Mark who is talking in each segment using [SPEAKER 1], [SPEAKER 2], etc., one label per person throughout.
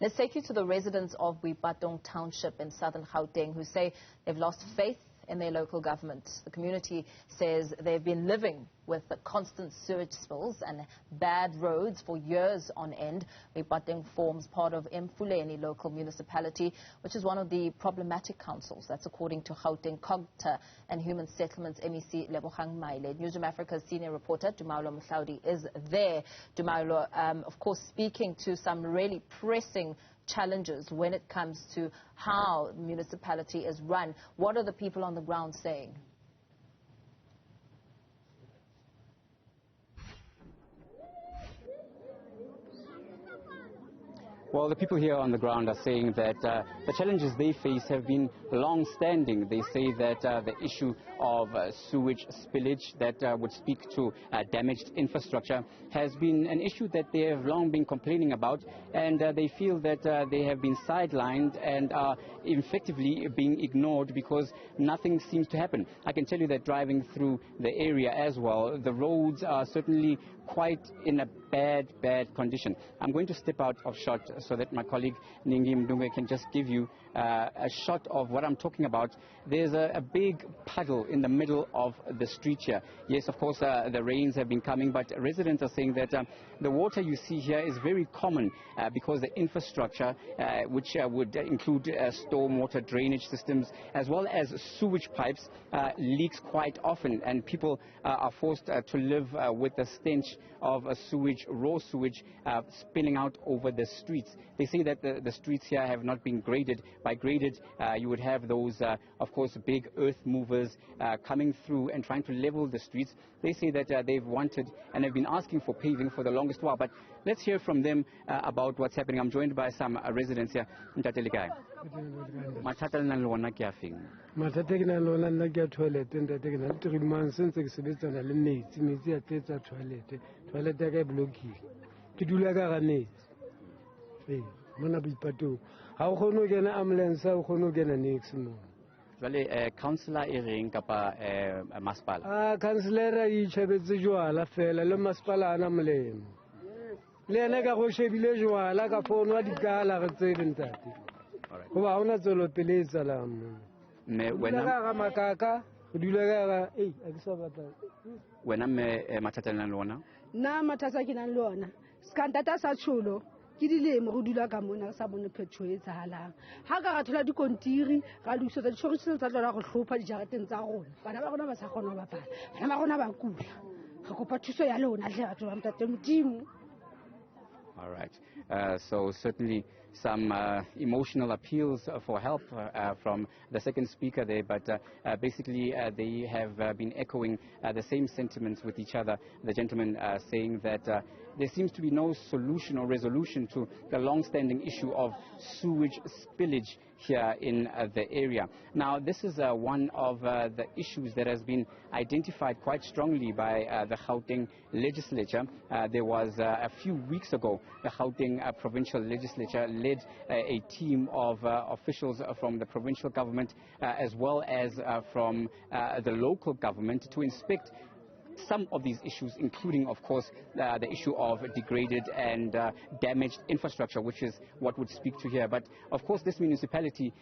[SPEAKER 1] Let's take you to the residents of Boipatong township in southern Gauteng who say they've lost faith in their local government. The community says they've been living with the constant sewage spills and bad roads for years on end. Boipatong forms part of eMfuleni Local Municipality, which is one of the problematic councils. That's according to Gauteng COGTA and Human Settlements MEC Lebogang Maile. Newzroom Afrika's senior reporter Tumaole Mohlaoli is there. Tumaole, of course, speaking to some really pressing challenges when it comes to how the municipality is run. What are the people on the ground saying?
[SPEAKER 2] Well, the people here on the ground are saying that the challenges they face have been long-standing. They say that the issue of sewage spillage that would speak to damaged infrastructure has been an issue that they have long been complaining about, and they feel that they have been sidelined and are effectively being ignored because nothing seems to happen. I can tell you that driving through the area as well, the roads are certainly quite in a bad condition. I'm going to step out of shot so that my colleague Ningi Mdunge can just give you a shot of what I'm talking about. There's a big puddle in the middle of the street here. Yes, of course, the rains have been coming, but residents are saying that the water you see here is very common because the infrastructure, which would include stormwater drainage systems as well as sewage pipes, leaks quite often, and people are forced to live with the stench of sewage, raw sewage, spilling out over the streets. They say that the streets here have not been graded. By graded, you would have those, of course, big earth movers coming through and trying to level the streets. They say that they've wanted and have been asking for paving for the longest while. But let's hear from them about what's happening. I'm joined by some residents here.
[SPEAKER 3] Mathata ke na lona nna ke ya toilet ntate ke na le 3 months ntse ke sebetsana le metsi a tletsa toilet ya ka e blockile ke dula ka ga metsi mona Boipatong ha o kgone ho kena ambulance ha o kgone ho kena next mo
[SPEAKER 2] jwale councillor e reng kapa masepala
[SPEAKER 3] councillor e tshebetse jwala fela le masepala ana molemo le ena ka go shebile jwala ka fono wa dikala re tsebe ntate go ba ona tsolo pele e tsalang
[SPEAKER 2] wena me mathata le lona
[SPEAKER 4] na mathata ke nang le ona skantata sa tsholo ke dilemo go dula ka mona sa bone phetho e tsahalang ha ka ga thola dikontiri ga luso tsa ditshoriso tsa tlola go hlopha dijarateng tsa rona bana ba rona ba sa kgona ba bapala bana ba rona ba kula ga kopa thuso ya lona hle batho ba mtate modimo.
[SPEAKER 2] All right. So certainly some emotional appeals for help from the second speaker there, but basically they have been echoing the same sentiments with each other. The gentleman saying that there seems to be no solution or resolution to the long-standing issue of sewage spillage here in the area. Now, this is one of the issues that has been identified quite strongly by the Gauteng legislature. There was a few weeks ago, the Gauteng provincial legislature led a team of officials from the provincial government as well as from the local government to inspect some of these issues, including, of course, the issue of degraded and damaged infrastructure, which is what would speak to here. But, of course, this municipality,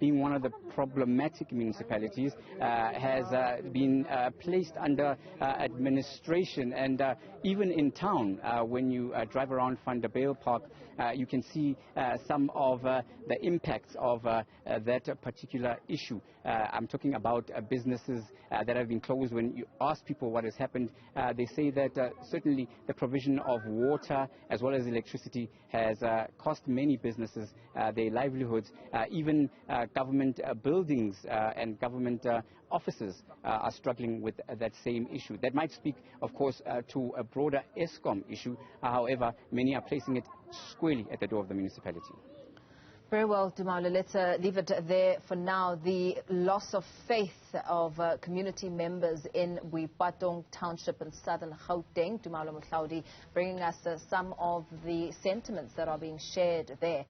[SPEAKER 2] being one of the problematic municipalities, has been placed under administration. And even in town, when you drive around Van der Bijl Park, you can see some of the impacts of that particular issue. I'm talking about businesses that have been closed. When you ask people what has happened, they say that certainly the provision of water as well as electricity has cost many businesses their livelihoods. Even government buildings and government offices are struggling with that same issue. That might speak, of course, to a broader ESCOM issue. However, many are placing it squarely at the door of the municipality.
[SPEAKER 1] Very well, Tumaole. Let's leave it there for now. The loss of faith of community members in Boipatong township in southern Gauteng. Tumaole Mohlaoli bringing us some of the sentiments that are being shared there.